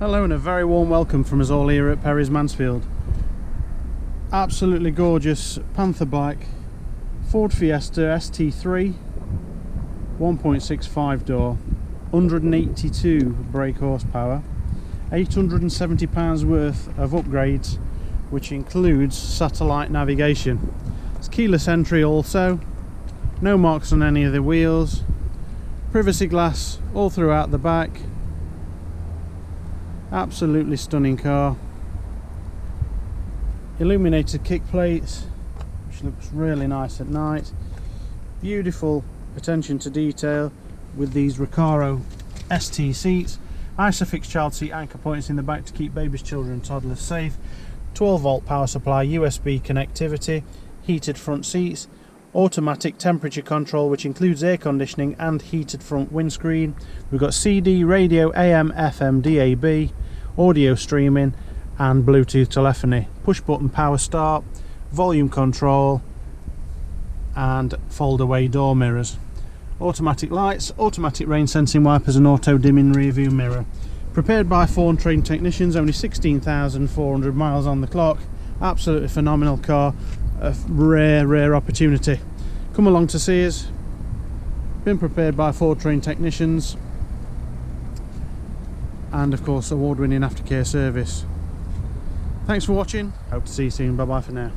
Hello and a very warm welcome from us all here at Perrys Mansfield. Absolutely gorgeous Panther bike, Ford Fiesta ST3, 1.65 door, 182 brake horsepower, £870 worth of upgrades, which includes satellite navigation. It's keyless entry also, no marks on any of the wheels, privacy glass all throughout the back. Absolutely stunning car. Illuminated kick plates, which looks really nice at night. Beautiful attention to detail with these Recaro ST seats. Isofix child seat anchor points in the back to keep babies, children and toddlers safe. 12 volt power supply, USB connectivity, heated front seats, automatic temperature control which includes air conditioning and heated front windscreen. We've got CD, radio, AM, FM, DAB, audio streaming and Bluetooth telephony, push button power start, volume control and fold away door mirrors, automatic lights, automatic rain sensing wipers and auto dimming rear view mirror. Prepared by 4 trained technicians, only 16,400 miles on the clock. Absolutely phenomenal car, a rare opportunity. Come along to see us. Been prepared by 4 trained technicians and of course award-winning aftercare service. Thanks for watching, hope to see you soon. Bye bye for now.